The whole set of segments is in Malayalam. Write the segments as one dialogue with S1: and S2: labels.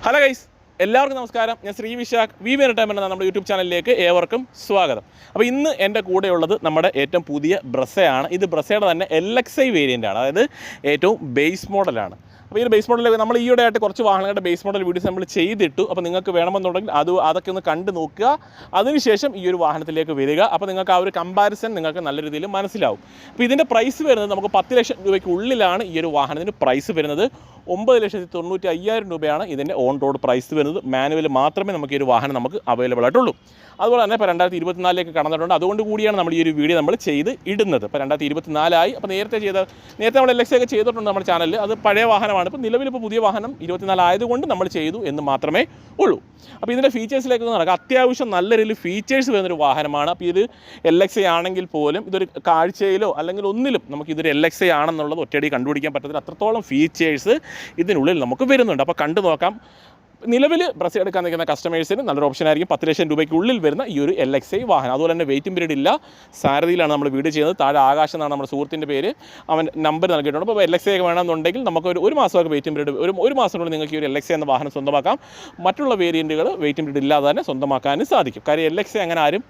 S1: ഹലോ ഗൈസ്, എല്ലാവർക്കും നമസ്കാരം. ഞാൻ ശ്രീ വിശാഖ് VBentertainment എന്ന നമ്മുടെ യൂട്യൂബ് ചാനലിലേക്ക് ഏവർക്കും സ്വാഗതം. അപ്പോൾ ഇന്ന് എൻ്റെ കൂടെയുള്ളത് നമ്മുടെ ഏറ്റവും പുതിയ ബ്രസയാണ്. ഇത് ബ്രസയുടെ തന്നെ LXi വേരിയൻ്റ് ആണ്, അതായത് ഏറ്റവും ബേസ് മോഡലാണ്. അപ്പോൾ ഈ ബേസ് മോഡലിൽ നമ്മൾ ഈയിടെ ആയിട്ട് കുറച്ച് വാഹനങ്ങളുടെ ബേസ് മോഡൽ വീഡിയോസ് നമ്മൾ ചെയ്തിട്ടു. അപ്പോൾ നിങ്ങൾക്ക് വേണമെന്നുണ്ടെങ്കിൽ അതൊക്കെ ഒന്ന് കണ്ടു നോക്കുക. അതിനുശേഷം ഈ ഒരു വാഹനത്തിലേക്ക് വരിക. അപ്പോൾ നിങ്ങൾക്ക് ആ ഒരു കമ്പാരിസൺ നിങ്ങൾക്ക് നല്ല രീതിയിൽ മനസ്സിലാവും. അപ്പോൾ ഇതിൻ്റെ പ്രൈസ് വരുന്നത് നമുക്ക് 10 ലക്ഷം രൂപയ്ക്ക് ഉള്ളിലാണ് ഈ ഒരു വാഹനത്തിന് പ്രൈസ് വരുന്നത്. 9,95,000 രൂപയാണ് ഇതിൻ്റെ ഓൺ റോഡ് പ്രൈസ് വരുന്നത്. മാനുവൽ മാത്രമേ നമുക്ക് ഈ ഒരു വാഹനം നമുക്ക് അവൈലബിൾ ആയിട്ടുള്ളൂ. അതുപോലെ തന്നെ ഇപ്പോൾ 2024 കടന്നിട്ടുണ്ട്. അതുകൊണ്ട് കൂടിയാണ് നമ്മൾ ഈ ഒരു വീഡിയോ നമ്മൾ ചെയ്ത് ഇടുന്നത്. ഇപ്പോൾ 2024 അപ്പോൾ നേരത്തെ നമ്മൾ LXi ഒക്കെ ചെയ്തിട്ടുണ്ട് നമ്മുടെ ചാനലിൽ. അത് പഴയ വാഹനമാണ്. ഇപ്പോൾ നിലവിലിപ്പോൾ പുതിയ വാഹനം 24 ആയതുകൊണ്ട് നമ്മൾ ചെയ്തു എന്ന് മാത്രമേ ഉള്ളൂ. അപ്പോൾ ഇതിൻ്റെ ഫീച്ചേഴ്സിലേക്ക് നടക്കാം. അത്യാവശ്യം നല്ല രീതിയിൽ ഫീച്ചേഴ്സ് വരുന്നൊരു വാഹനമാണ്. അപ്പോൾ ഇത് LXi ആണെങ്കിൽ പോലും ഇതൊരു കാഴ്ചയിലോ അല്ലെങ്കിൽ ഒന്നിലും നമുക്കിതൊരു LXi ആണെന്നുള്ളത് ഒറ്റയടി കണ്ടുപിടിക്കാൻ പറ്റത്തില്ല. അത്രത്തോളം ഫീച്ചേഴ്സ് ഇതിനുള്ളിൽ നമുക്ക് വരുന്നുണ്ട്. അപ്പോൾ കണ്ടു നോക്കാം. നിലവിൽ ബ്രസ എടുക്കാൻ നിൽക്കുന്ന കസ്റ്റമേഴ്സിന് നല്ലൊരു ഓപ്ഷൻ ആയിരിക്കും 10 ലക്ഷം രൂപയ്ക്കുള്ളിൽ വരുന്ന ഈ ഒരു LXi വാഹനം. അതുപോലെ തന്നെ വെയിറ്റിംഗ് പീരീഡ് ഇല്ല. സാരഥിയിലാണ് നമ്മൾ വീഡിയോ ചെയ്യുന്നത്. താഴെ ആകാശം എന്നാണ് നമ്മുടെ സുഹൃത്തിൻ്റെ പേര്, അവൻ നമ്പർ നൽകിയിട്ടുണ്ട്. അപ്പോൾ LXi ഒക്കെ വേണമെന്നുണ്ടെങ്കിൽ നമുക്ക് ഒരു മാസമൊക്കെ വെയിറ്റിംഗ് പീരീഡ്, ഒരു മാസം കൊണ്ട് നിങ്ങൾക്ക് ഈ ഒരു LXi എന്ന വാഹനം സ്വന്തമാക്കാം. മറ്റുള്ള വേരിയൻറ്റുകൾ വെയിറ്റിംഗ് പീരീഡ് ഇല്ലാതെ തന്നെ സ്വന്തമാക്കാനും സാധിക്കും. കാര്യം LXi അങ്ങനെ ആരും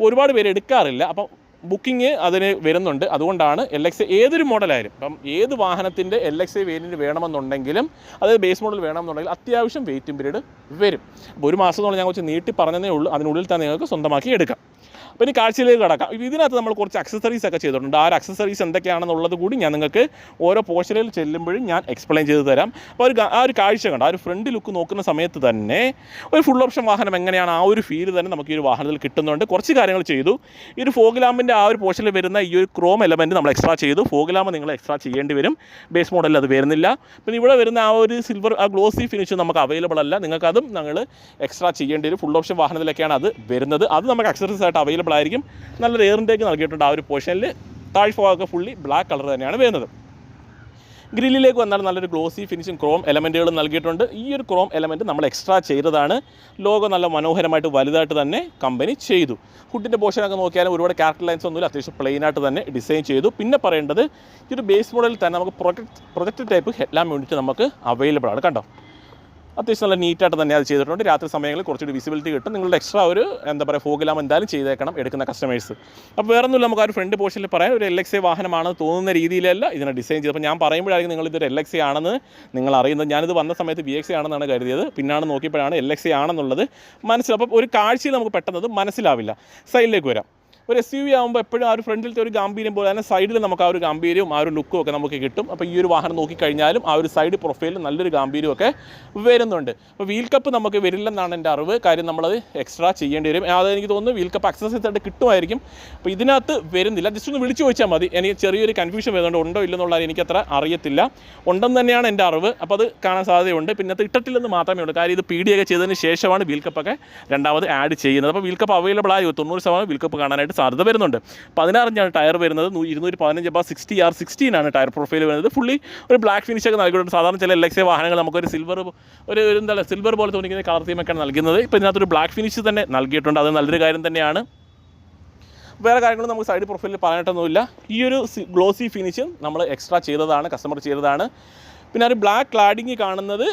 S1: ഒരുപാട് പേര് എടുക്കാറില്ല. അപ്പം ബുക്കിംഗ് അതിന് വരുന്നുണ്ട്. അതുകൊണ്ടാണ് LXi ഏതൊരു മോഡലായാലും, ഇപ്പം ഏത് വാഹനത്തിൻ്റെ LXi വേരിയൻറ്റ് വേണമെന്നുണ്ടെങ്കിലും, അതായത് ബേസ് മോഡൽ വേണമെന്നുണ്ടെങ്കിൽ അത്യാവശ്യം വെയിറ്റിംഗ് പീരീഡ് വരും. അപ്പോൾ ഒരു മാസത്തോളം ഞാൻ കുറച്ച് നീട്ടി പറഞ്ഞതേ ഉള്ളൂ. അതിനുള്ളിൽ തന്നെ നിങ്ങൾക്ക് സ്വന്തമാക്കി എടുക്കാം. അപ്പോൾ ഇനി കാഴ്ചയിലേക്ക് കടക്കാം. ഇതിനകത്ത് നമ്മൾ കുറച്ച് അക്സസറീസ് ഒക്കെ ചെയ്തിട്ടുണ്ട്. ആ ഒരു അക്സസറീസ് എന്തൊക്കെയാണെന്നുള്ളത് കൂടി ഞാൻ നിങ്ങൾക്ക് ഓരോ പോർഷനിൽ ചെല്ലുമ്പോഴും ഞാൻ എക്സ്പ്ലെയിൻ ചെയ്ത് തരാം. അപ്പോൾ ആ ഒരു കാഴ്ച കണ്ട് ആ ഒരു ഫ്രണ്ട് ലുക്ക് നോക്കുന്ന സമയത്ത് തന്നെ ഒരു ഫുൾ ഓപ്ഷൻ വാഹനം എങ്ങനെയാണ് ആ ഒരു ഫീൽ തന്നെ നമുക്ക് ഈ ഒരു വാഹനത്തിൽ കിട്ടുന്നുണ്ട്. കുറച്ച് കാര്യങ്ങൾ ചെയ്തു. ഈ ഒരു ഫോഗ് ലാമ്പിൻ്റെ ആ ഒരു പോർഷനിൽ വരുന്ന ഈ ഒരു ക്രോം എലമെൻറ്റ് നമ്മൾ എക്സ്ട്രാ ചെയ്തു. ഫോഗ് ലാമ്പ് നിങ്ങൾ എക്സ്ട്രാ ചെയ്യേണ്ടി വരും. ബേസ് മോഡലിൽ അത് വരുന്നില്ല. പിന്നെ ഇവിടെ വരുന്ന ആ ഒരു സിൽവർ ആ ഗ്ലോസി ഫിനിഷ് നമുക്ക് അവൈലബിൾ അല്ല. നിങ്ങൾക്കതും ഞങ്ങൾ എക്സ്ട്രാ ചെയ്യേണ്ടി വരും. ഫുൾ ഓപ്ഷൻ വാഹനത്തിലൊക്കെയാണ് അത് വരുന്നത്. അത് നമുക്ക് അക്സസറീസ് ആയിട്ട് അവൈലബിൾ ആയിരിക്കും. നല്ലൊരു എയർ ഇൻടേക്ക് നൽകിയിട്ടുണ്ട്. ആ ഒരു പോർഷനിൽ താഴ്ഭാഗമൊക്കെ ഫുള്ളി ബ്ലാക്ക് കളർ തന്നെയാണ് വരുന്നത്. ഗ്രില്ലിലേക്ക് വന്നാൽ നല്ലൊരു ഗ്ലോസി ഫിനിഷും ക്രോം എലമെൻറ്റുകളും നൽകിയിട്ടുണ്ട്. ഈ ഒരു ക്രോം എലമെൻറ്റ് നമ്മൾ എക്സ്ട്രാ ചെയ്തതാണ്. ലോഗോ നല്ല മനോഹരമായിട്ട് വലുതായിട്ട് തന്നെ കമ്പനി ചെയ്തു. ഹുഡിൻ്റെ പോർഷനൊക്കെ നോക്കിയാലും ഒരുപാട് ക്യാരക്ടർ ലൈൻസ് ഒന്നുമില്ല. അത്യാവശ്യം പ്ലെയിനായിട്ട് തന്നെ ഡിസൈൻ ചെയ്തു. പിന്നെ പറയേണ്ടത് ഈ ഒരു ബേസ് മോഡലിൽ തന്നെ നമുക്ക് പ്രൊജക്ട് ടൈപ്പ് ഹെഡ്ലാമ്പ് യൂണിറ്റ് നമുക്ക് അവൈലബിൾ ആണ്. കണ്ടോ, അത്യാവശ്യം നല്ല നീറ്റായിട്ട് തന്നെ അത് ചെയ്തിട്ടുണ്ട്. രാത്രി സമയങ്ങളിൽ കുറച്ചുകൂടി വിസിബിലിറ്റി കിട്ടും. നിങ്ങളുടെ എക്സ്ട്രാ ഒരു ഫോഗ് ലാമ്പ് എന്തായാലും ചെയ്തേക്കണം എടുക്കുന്ന കസ്റ്റമേഴ്സ്. അപ്പോൾ വേറെ ഒന്നുമില്ല, നമുക്ക് ആ ഒരു ഫ്രണ്ട് പോർഷനിൽ പറയാൻ ഒരു LXi വാഹനമാണെന്ന് തോന്നുന്ന രീതിയിലല്ല ഇതിനെ ഡിസൈൻ ചെയ്തത്. അപ്പോൾ ഞാൻ പറയുമ്പോഴായിരിക്കും നിങ്ങളിതൊരു LXi ആണെന്ന് നിങ്ങൾ അറിയുന്നത്. ഞാനിത് വന്ന സമയത്ത് VXi ആണെന്നാണ് കരുതിയത്. പിന്നാണ് നോക്കിയപ്പോഴാണ് LXi ആണെന്നുള്ളത് മനസ്സിലാവും. അപ്പോൾ ഒരു കാഴ്ചയിൽ നമുക്ക് പെട്ടെന്ന് മനസ്സിലാവില്ല. സൈഡിലേക്ക് വരാം. ഒരു SUV ആകുമ്പോൾ എപ്പോഴും ആ ഒരു ഫ്രണ്ടിലത്തെ ഒരു ഗാംഭീര്യം പോലെ തന്നെ സൈഡിൽ നമുക്ക് ആ ഒരു ഗാംഭീര്യവും ആ ഒരു ലുക്കും ഒക്കെ നമുക്ക് കിട്ടും. അപ്പോൾ ഈ ഒരു വാഹനം നോക്കിക്കഴിഞ്ഞാലും ആ ഒരു സൈഡ് പ്രൊഫൈലിൽ നല്ലൊരു ഗാംഭീര്യമൊക്കെ വരുന്നുണ്ട്. അപ്പോൾ വീൽ കപ്പ് നമുക്ക് വരില്ലെന്നാണ് എൻ്റെ അറിവ്. കാര്യം നമ്മളത് എക്സ്ട്രാ ചെയ്യേണ്ടി വരും. അത് എനിക്ക് തോന്നുന്നു വീൽ കപ്പ് അക്സസറീസ് ആയിട്ട് കിട്ടുമായിരിക്കും. അപ്പോൾ ഇതിനകത്ത് വരുന്നില്ല. ജസ്റ്റ് ഒന്ന് വിളിച്ചു ചോദിച്ചാൽ മതി. എനിക്ക് ചെറിയൊരു കൺഫ്യൂഷൻ വരുന്നുണ്ട്, ഉണ്ടോ ഇല്ലെന്നുള്ളത് എനിക്കത്ര അറിയത്തില്ല. ഉണ്ടെന്ന് തന്നെയാണ് എൻ്റെ അറിവ്. അപ്പോൾ അത് കാണാൻ സാധ്യതയുണ്ട്. പിന്നെ അത് ഇട്ടിട്ടില്ലെന്ന് മാത്രമേ ഉള്ളൂ. കാര്യം ഇത് PD ഒക്കെ ചെയ്തതിന് ശേഷമാണ് വീൽ കപ്പൊക്കെ രണ്ടാമത് ആഡ് ചെയ്യുന്നത്. അപ്പോൾ വീൽ കപ്പ് അവൈലബിൾ ആയി 90% വീൽ കപ്പ് കാണാനായിട്ട് സാധ്യത വരുന്നുണ്ട്. 16 ഇഞ്ചാണ് ടയർ വരുന്നത്. 215 60R16 ആണ് ടയർ പ്രൊഫൈൽ വരുന്നത്. ഫുള്ളി ഒരു ബ്ലാക്ക് ഫിനിഷ് ഒക്കെ നൽകിയിട്ടുണ്ട്. സാധാരണ ചില LXi വാഹനങ്ങൾ നമുക്കൊരു സിൽവർ പോലെ തോന്നിക്കുന്ന കളർ തീമൊക്കെയാണ് നൽകുന്നത്. ഇപ്പോൾ ഇതിനകത്തൊരു ബ്ലാക്ക് ഫിനിഷ് തന്നെ നൽകിയിട്ടുണ്ട്. അത് നല്ലൊരു കാര്യം തന്നെയാണ്. വേറെ കാര്യങ്ങളും നമുക്ക് സൈഡ് പ്രൊഫൈലിൽ പറയാനായിട്ടൊന്നുമില്ല. ഈ ഒരു ഗ്ലോസി ഫിനിഷ് നമ്മൾ എക്സ്ട്രാ ചെയ്തതാണ്, കസ്റ്റമർ ചെയ്തതാണ്. പിന്നെ ഒരു ബ്ലാക്ക് ക്ലാഡിങ് കാണുന്നത്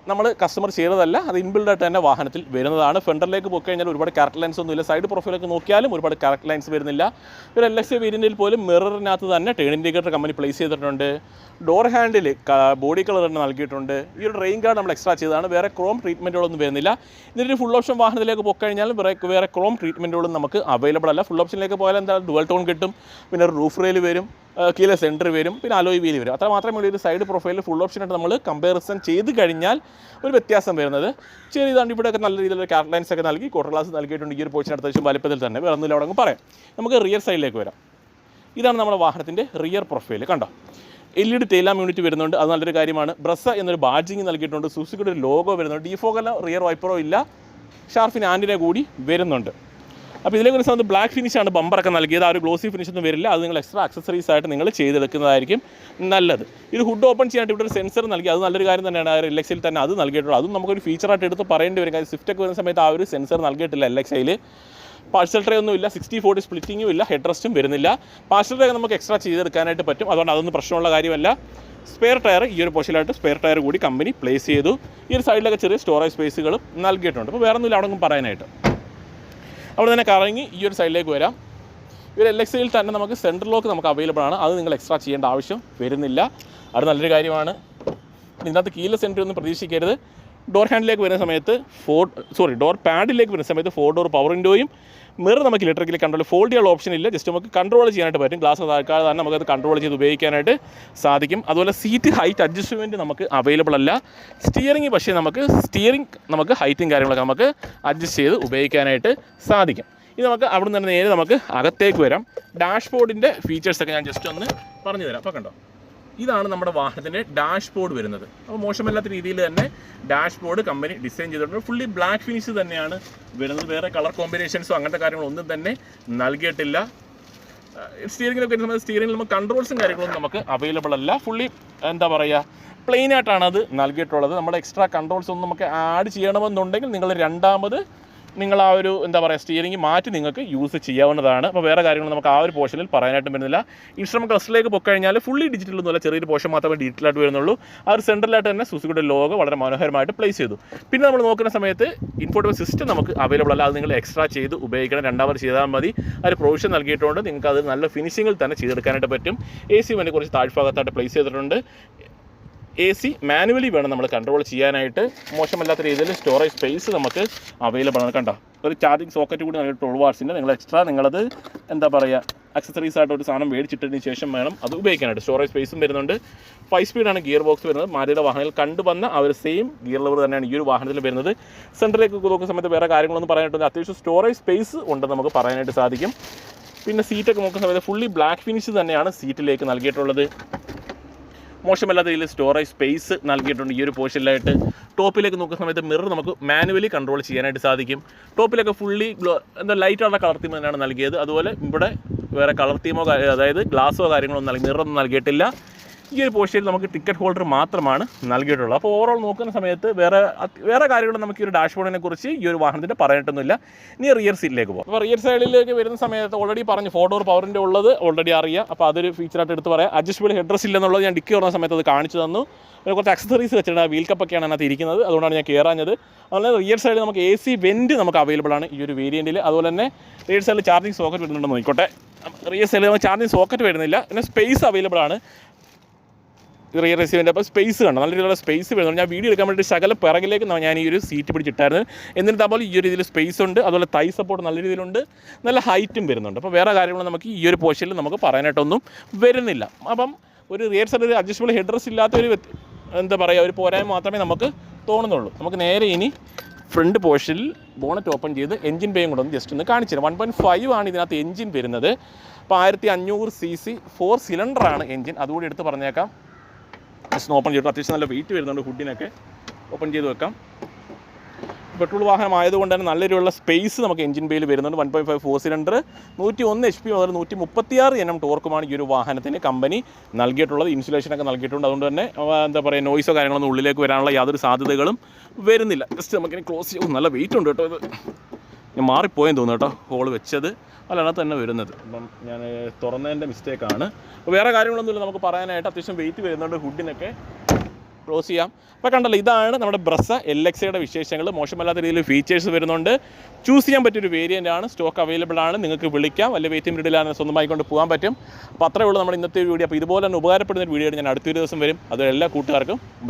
S1: നമ്മൾ കസ്റ്റമർ ചെയ്തതല്ല, അത് ഇൻബിൽഡായിട്ട് തന്നെ വാഹനത്തിൽ വരുന്നതാണ്. ഫ്രണ്ടിലേക്ക് പോയി കഴിഞ്ഞാൽ ഒരുപാട് ക്യാരക്ടർ ലൈൻസ് ഒന്നുമില്ല. സൈഡ് പ്രൊഫൈലൊക്കെ നോക്കിയാലും ഒരുപാട് ക്യാരക്ടർ ലൈൻസ് വരുന്നില്ല. ഒരു LXi വേരിയൻറ്റിൽ പോലും മിററിനകത്ത് തന്നെ ടേൺ ഇൻഡിക്കേറ്റർ കമ്പനി പ്ലേസ് ചെയ്തിട്ടുണ്ട്. ഡോർ ഹാൻഡിൽ ബോഡി കളർ തന്നെ നൽകിയിട്ടുണ്ട്. ഈ ഒരു റെയിൻ ഗാർഡ് നമ്മൾ എക്സ്ട്രാ ചെയ്തതാണ്. വേറെ ക്രോം ട്രീറ്റ്മെൻറ്റുകളൊന്നും വരുന്നില്ല. ഇതിൻ്റെ ഫുൾ ഓപ്ഷൻ വാഹനത്തിലേക്ക് പോയി കഴിഞ്ഞാലും വേറെ ക്രോം ട്രീറ്റ്മെൻറ്റുകളും നമുക്ക് അവൈലബിൾ അല്ല. ഫുൾ ഓപ്ഷനിലേക്ക് പോയാൽ എന്താ ഡുവൽ ടോൺ കിട്ടും. പിന്നെ ഒരു റൂഫ് റെയിൽ വരും, കീല സെൻറ്റർ വരും, പിന്നെ അലോയ് വീൽ വരും. അത്ര മാത്രമേ ഉള്ളൂ. ഒരു സൈഡ് പ്രൊഫൈലിൽ ഫുൾ ഓപ്ഷനായിട്ട് നമ്മൾ കമ്പാരിസൺ ചെയ്ത് കഴിഞ്ഞാൽ ഒരു വ്യത്യാസം വരുന്നത്. ചെറിയതാണ്. ഇവിടെയൊക്കെ നല്ല രീതിയിലുള്ള ക്യാരക്ടർ ലൈൻസ് ഒക്കെ നൽകി ക്വാർട്ടർ ഗ്ലാസ് നൽകിയിട്ടുണ്ട്. ഈ ഒരു പോർഷൻ അത്യാവശ്യം വലുപ്പത്തിൽ തന്നെ. വേറെ ഒന്നുമില്ല, അവിടെ പറയാം. നമുക്ക് റിയർ സൈഡിലേക്ക് വരാം. ഇതാണ് നമ്മുടെ വാഹനത്തിൻ്റെ റിയർ പ്രൊഫൈൽ. കണ്ടോ, LED ടെയിൽ ലാമ്പ് യൂണിറ്റ് വരുന്നുണ്ട്. അത് നല്ലൊരു കാര്യമാണ്. ബ്രസ എന്നൊരു ബാഡ്ജിങ് നൽകിയിട്ടുണ്ട്. സുസുക്കിയുടെ ഒരു ലോഗോ വരുന്നുണ്ട്. ഡിഫോഗല്ല, റിയർ വൈപ്പറോ ഇല്ല. ഷാർഫിൻ ആൻറ്റിനെ കൂടി വരുന്നുണ്ട്. അപ്പോൾ ഇതിലേക്ക് ഒരു സമയത്ത് ബ്ലാക്ക് ഫിനിഷാണ് ബമ്പറൊക്കെ നൽകിയത്. ആ ഒരു ഗ്ലോസി ഫിനിഷൊന്നും വരില്ല. അത് നിങ്ങൾ എക്സ്ട്രാ അക്സസറീസ് ആയിട്ട് നിങ്ങൾ ചെയ്തെടുക്കുന്നതായിരിക്കും നല്ലത്. ഇത് ഹുഡ് ഓപ്പൺ ചെയ്യാനായിട്ട് ഇവിടെ ഒരു സെൻസർ നൽകി. അത് നല്ലൊരു കാര്യം തന്നെയാണ്. LXiൽ തന്നെ അത് നൽകിയിട്ടുള്ളൂ. അതും നമുക്കൊരു ഫീച്ചറായിട്ട് എടുത്ത് പറയേണ്ടി വരും. കാര്യം സ്വിഫ്റ്റൊക്കെ വരുന്ന സമയത്ത് ആ ഒരു സെൻസർ നൽകിയിട്ടില്ല LXiൽ. പാർസൽ ട്രേ ഒന്നും ഇല്ല, 60/40 സ്പ്ലിറ്റിങ്ങും ഇല്ല, ഹെഡ് റെസ്റ്റും വരുന്നില്ല. പാർസൽ ട്രേ നമുക്ക് എക്സ്ട്രാ ചെയ്തെടുക്കാനായിട്ട് പറ്റും, അതുകൊണ്ട് അതൊന്നും പ്രശ്നമുള്ള കാര്യമല്ല. സ്പെയർ ടയർ ഈ ഒരു പോർഷനിലായിട്ട് സ്പെയർ ടയർ കൂടി കമ്പനി പ്ലേസ് ചെയ്തു. ഈ ഒരു സൈഡിലൊക്കെ ചെറിയ സ്റ്റോറേജ് സ്പേസുകളും നൽകിയിട്ടുണ്ട്. അപ്പോൾ വേറെ ഒന്നുമില്ല അവിടെ പറയാനായിട്ട്. അവിടെ തന്നെ കറങ്ങി ഈ ഒരു സൈഡിലേക്ക് വരാം. ഈ ഒരു LXIയിൽ തന്നെ നമുക്ക് സെൻട്രൽ ലോക്ക് നമുക്ക് അവൈലബിൾ ആണ്, അത് നിങ്ങൾ എക്സ്ട്രാ ചെയ്യേണ്ട ആവശ്യം വരുന്നില്ല. അത് നല്ലൊരു കാര്യമാണ്. ഇതിനകത്ത് കീലെസ് എൻട്രി ഒന്നും പ്രതീക്ഷിക്കരുത്. ഡോർ ഹാൻഡിലേക്ക് വരുന്ന സമയത്ത് ഡോർ പാഡിലേക്ക് വരുന്ന സമയത്ത് 4 ഡോർ പവർ വിൻഡോയും മിറർ നമുക്ക് ഇലക്ട്രിക്കലി കൺട്രോൾ ഫോൾഡ് ചെയ്യാനുള്ള ഓപ്ഷൻ ഇല്ല, ജസ്റ്റ് നമുക്ക് കൺട്രോൾ ചെയ്യാനായിട്ട് പറ്റും. ഗ്ലാസ് താഴ്ക്കാതെ തന്നെ നമുക്കത് കൺട്രോൾ ചെയ്ത് ഉപയോഗിക്കാനായിട്ട് സാധിക്കും. അതുപോലെ സീറ്റ് ഹൈറ്റ് അഡ്ജസ്റ്റ്മെൻറ്റ് നമുക്ക് അവൈലബിൾ അല്ല. സ്റ്റിയറിംഗ് നമുക്ക് ഹൈറ്റും കാര്യങ്ങളൊക്കെ നമുക്ക് അഡ്ജസ്റ്റ് ചെയ്ത് ഉപയോഗിക്കാനായിട്ട് സാധിക്കും. ഇത് നമുക്ക് അവിടെ നിന്ന് തന്നെ നേരെ നമുക്ക് അകത്തേക്ക് വരാം. ഡാഷ്ബോർഡിൻ്റെ ഫീച്ചേഴ്സൊക്കെ ഞാൻ ജസ്റ്റ് ഒന്ന് പറഞ്ഞു തരാം. അപ്പോൾ കണ്ടോ, ഇതാണ് നമ്മുടെ വാഹനത്തിൻ്റെ ഡാഷ്ബോർഡ് വരുന്നത്. അപ്പോൾ മോശമല്ലാത്ത രീതിയിൽ തന്നെ ഡാഷ്ബോർഡ് കമ്പനി ഡിസൈൻ ചെയ്തിട്ടുണ്ട്. ഫുള്ളി ബ്ലാക്ക് ഫിനിഷ് തന്നെയാണ് വരുന്നത്. വേറെ കളർ കോമ്പിനേഷൻസോ അങ്ങനത്തെ കാര്യങ്ങളൊന്നും തന്നെ നൽകിയിട്ടില്ല. സ്റ്റിയറിംഗിലൊക്കെ വരുന്ന സമയത്ത് സ്റ്റിയറിംഗിൽ നമുക്ക് കൺട്രോൾസും കാര്യങ്ങളൊന്നും നമുക്ക് അവൈലബിൾ അല്ല. ഫുള്ളി പ്ലെയിൻ ആയിട്ടാണ് അത് നൽകിയിട്ടുള്ളത്. നമ്മുടെ എക്സ്ട്രാ കൺട്രോൾസ് ഒന്നും നമുക്ക് ആഡ് ചെയ്യണമെന്നുണ്ടെങ്കിൽ നിങ്ങൾ ആ ഒരു സ്റ്റിയറിംഗ് മാറ്റി നിങ്ങൾക്ക് യൂസ് ചെയ്യാവുന്നതാണ്. അപ്പോൾ വേറെ കാര്യങ്ങൾ നമുക്ക് ആ ഒരു പോർഷനിൽ പറയാനായിട്ടും വരുന്നില്ല. ഇൻസ്ട്രുമെൻറ്റ് ക്ലസ്റ്ററിലേക്ക് പോയി കഴിഞ്ഞാൽ ഫുള്ളി ഡിജിറ്റൽ ഒന്നുമല്ല, ചെറിയൊരു പോർഷൻ മാത്രമേ ഡിജിറ്റലായിട്ട് വരുന്നുള്ളൂ. ആ ഒരു സെൻട്രലായിട്ട് തന്നെ സുസുക്കിയുടെ ലോഗോ വളരെ മനോഹരമായിട്ട് പ്ലേസ് ചെയ്തു. പിന്നെ നമ്മൾ നോക്കുന്ന സമയത്ത് ഇൻഫോർട്ടൈൻമെൻറ്റ് സിസ്റ്റം നമുക്ക് അവൈലബിൾ അല്ല, അത് നിങ്ങൾ എക്സ്ട്രാ ചെയ്ത് ഉപയോഗിക്കണം. 2 ചെയ്താൽ മതി. ആ ഒരു പ്രൊവിഷൻ നൽകിയിട്ടുണ്ട്. നിങ്ങൾക്ക് അത് നല്ല ഫിനിഷിങ്ങിൽ തന്നെ ചെയ്തെടുക്കാനായിട്ട് പറ്റും. AC വേണ്ടി കുറച്ച് താഴ്ഭാഗത്തായിട്ട് പ്ലേസ് ചെയ്തിട്ടുണ്ട്. AC മാനുവലി വേണം നമ്മൾ കൺട്രോൾ ചെയ്യാനായിട്ട്. മോശമല്ലാത്ത രീതിയിൽ സ്റ്റോറേജ് സ്പേസ് നമുക്ക് അവൈലബിൾ ആണ്. കണ്ടോ, ഒരു ചാർജിങ് സോക്കറ്റ് കൂടി നൽകിയിട്ട് 12 വാട്ട്സിൻ്റെ നിങ്ങൾ എക്സ്ട്രാ നിങ്ങളത് അക്സസറീസ് ആയിട്ട് ഒരു സാധനം മേടിച്ചിട്ടതിന് ശേഷം വേണം അത് ഉപയോഗിക്കാനായിട്ട്. സ്റ്റോറേജ് സ്പേസും വരുന്നുണ്ട്. 5 സ്പീഡാണ് ഗിയർ ബോക്സ് വരുന്നത്. മാരുതിയുടെ വാഹനത്തിൽ കണ്ടുവന്ന ആ ഒരു സെയിം ഗിയർ ലെവർ തന്നെയാണ് ഈ ഒരു വാഹനത്തിൽ വരുന്നത്. സെൻറ്ററിലേക്ക് നോക്കുന്ന സമയത്ത് വേറെ കാര്യങ്ങളൊന്നും പറയാനായിട്ടില്ല. അത്യാവശ്യം സ്റ്റോറേജ് സ്പേസ് ഉണ്ടെന്ന് നമുക്ക് പറയാനായിട്ട് സാധിക്കും. പിന്നെ സീറ്റൊക്കെ നോക്കുന്ന സമയത്ത് ഫുള്ളി ബ്ലാക്ക് ഫിനിഷ് തന്നെയാണ് സീറ്റിലേക്ക് നൽകിയിട്ടുള്ളത്. മോശമല്ലാത്ത രീതിയിൽ സ്റ്റോറേജ് സ്പേസ് നൽകിയിട്ടുണ്ട് ഈ ഒരു പോർഷനിലായിട്ട്. ടോപ്പിലേക്ക് നോക്കുന്ന സമയത്ത് മിറർ നമുക്ക് മാനുവലി കൺട്രോൾ ചെയ്യാനായിട്ട് സാധിക്കും. ടോപ്പിലൊക്കെ ഫുള്ളി ലൈറ്റുള്ള കളർ തീം തന്നെയാണ് നൽകിയത്. അതുപോലെ ഇവിടെ വേറെ കളർ തീമോ അതായത് ഗ്ലാസോ കാര്യങ്ങളൊന്നും മിററൊന്നും നൽകിയിട്ടില്ല. ഈ ഒരു പോർഷനിൽ നമുക്ക് ടിക്കറ്റ് ഹോൾഡർ മാത്രമാണ് നൽകിയിട്ടുള്ളത്. അപ്പോൾ ഓവറോൾ നോക്കുന്ന സമയത്ത് വേറെ കാര്യങ്ങളും നമുക്ക് ഈ ഒരു ഡാഷ്ബോർഡിനെ കുറിച്ച് ഈ ഒരു വാഹനത്തിൻ്റെ പറയാനായിട്ടൊന്നുമില്ല. ഇനി റിയർ സീറ്റിലേക്ക് പോകും. അപ്പോൾ റിയർ സൈഡിലേക്ക് വരുന്ന സമയത്ത് ഓൾറെഡി പറഞ്ഞു 4 ഡോർ പവറിൻ്റെ ഉള്ളത് ഓൾറെഡി അറിയാം. അപ്പോൾ അതൊരു ഫീച്ചറായിട്ട് എടുത്ത് പറയാം. അഡ്ജസ്റ്റബിൾ ഹെഡ് റെസ്റ്റ് ഇല്ലെന്നുള്ളത് ഞാൻ ഡിക്കി തുറന്ന സമയത്ത് അത് കാണിച്ചു തന്നു. പിന്നെ കുറച്ച് അക്സസറീസ് വെച്ചിട്ടുണ്ട്. വീൽ കപ്പൊക്കെയാണ് അതിനകത്ത് ഇരിക്കുന്നത്, അതുകൊണ്ടാണ് ഞാൻ കയറാഞ്ഞത്. അതുപോലെ റിയർ സൈഡിൽ നമുക്ക് AC വെൻറ്റ് നമുക്ക് അവൈലബിൾ ആണ് ഈ ഒരു വേരിയൻറ്റിൽ. അതുപോലെ തന്നെ റിയർ സൈഡിൽ ചാർജിങ് സോക്കറ്റ് വരുന്നുണ്ടെന്ന് നോക്കിക്കോട്ടെ. റിയർ സൈഡിൽ നമുക്ക് ചാർജിങ് സോക്കറ്റ് വരുന്നില്ല. പിന്നെ സ്പേസ് അവൈലബിൾ ആണ് റിയർ റെസീവിൻ്റെ. അപ്പോൾ സ്പേസ് കണ്ടോ, നല്ല രീതിയിലുള്ള സ്പേസ് വരുന്നുണ്ട്. ഞാൻ വീഡിയോ എടുക്കാൻ വേണ്ടി ശകലം പിറകിലേക്ക് ഞാൻ ഈ ഒരു സീറ്റ് പിടിച്ചിട്ടായിരുന്നു. എന്നിട്ട് അതുപോലെ ഈ ഒരു രീതിയിൽ സ്പേസ് ഉണ്ട്. അതുപോലെ തൈ സപ്പോർട്ട് നല്ല രീതിയിലുണ്ട്. നല്ല ഹൈറ്റും വരുന്നുണ്ട്. അപ്പോൾ വേറെ കാര്യങ്ങൾ നമുക്ക് ഈ ഒരു പോർഷനിൽ നമുക്ക് പറയാനായിട്ടൊന്നും വരുന്നില്ല. അപ്പം ഒരു റിയർ സൈഡിൽ അഡ്ജസ്റ്റബിൾ ഹെഡ് റെസ്റ്റ് ഇല്ലാത്തൊരു ഒരു പോരായ്മ മാത്രമേ നമുക്ക് തോന്നുന്നുള്ളൂ. നമുക്ക് നേരെ ഇനി ഫ്രണ്ട് പോർഷനിൽ ബോണറ്റ് ഓപ്പൺ ചെയ്ത് എഞ്ചിൻ ബേയും കൂടെ ഒന്ന് ജസ്റ്റ് ഒന്ന് കാണിച്ചു തരാം. 1.5 ആണ് ഇതിനകത്ത് എഞ്ചിൻ വരുന്നത്. അപ്പോൾ 1500 cc 4 സിലിണ്ടറാണ് എഞ്ചിൻ. അതുകൂടി എടുത്ത് പറഞ്ഞേക്കാം. ജസ്റ്റ് ഓപ്പൺ ചെയ്തിട്ട് അത്യാവശ്യം നല്ല വെയിറ്റ് വരുന്നുണ്ട്. ഹുഡിനൊക്കെ ഓപ്പൺ ചെയ്ത് വെക്കാം. പെട്രോൾ വാഹനം ആയതുകൊണ്ട് തന്നെ നല്ല രീതിയിലുള്ള സ്പേസ് നമുക്ക് എഞ്ചിൻ ബേയിൽ വരുന്നുണ്ട്. 1.5 4 സിലിണ്ടർ 101 HP മുതൽ 136 Nm ടോർക്കുമാണ് ഈ ഒരു വാഹനത്തിന് കമ്പനി നൽകിയിട്ടുള്ളത്. ഇൻസുലേഷനൊക്കെ നൽകിയിട്ടുണ്ട്. അതുകൊണ്ട് തന്നെ നോയ്സോ കാര്യങ്ങളൊന്നും ഉള്ളിലേക്ക് വരാനുള്ള യാതൊരു സാധ്യതകളും വരുന്നില്ല. ജസ്റ്റ് നമുക്കിനി ക്ലോസ് ചെയ്യും. നല്ല വെയിറ്റ് ഉണ്ട് കേട്ടോ. ഇത് ഞാൻ മാറിപ്പോയെന്ന് തോന്നുന്നു കേട്ടോ, ഹോൾ വെച്ചത് അല്ലാതെ തന്നെ വരുന്നത്. അപ്പം ഞാൻ തുറന്നതിൻ്റെ മിസ്റ്റേക്കാണ്. അപ്പോൾ വേറെ കാര്യങ്ങളൊന്നുമില്ല നമുക്ക് പറയാനായിട്ട്. അത്യാവശ്യം വെയിറ്റ് വരുന്നുണ്ട്. ഹുഡിനൊക്കെ ക്ലോസ് ചെയ്യാം. അപ്പോൾ കണ്ടല്ലോ, ഇതാണ് നമ്മുടെ ബ്രസ LXIയുടെ വിശേഷങ്ങൾ. മോശമല്ലാത്ത രീതിയിൽ ഫീച്ചേഴ്സ് വരുന്നുണ്ട്. ചൂസ് ചെയ്യാൻ പറ്റിയൊരു വേരിയൻ്റ് ആണ്. സ്റ്റോക്ക് അവൈലബിൾ ആണ്. നിങ്ങൾക്ക് വിളിക്കാം. വലിയ വെയിറ്റിംഗ് പീരീഡിലാണ് സ്വന്തമായി കൊണ്ട് പോകാൻ പറ്റും. അപ്പോൾ അത്രയേ ഉള്ളൂ നമ്മുടെ ഇന്നത്തെ വീഡിയോ. അപ്പോൾ ഇതുപോലെ തന്നെ ഉപകാരപ്പെടുന്ന ഒരു വീഡിയോ ഞാൻ അടുത്തൊരു ദിവസം വരും. അത് എല്ലാ കൂട്ടുകാർക്കും ബൈ.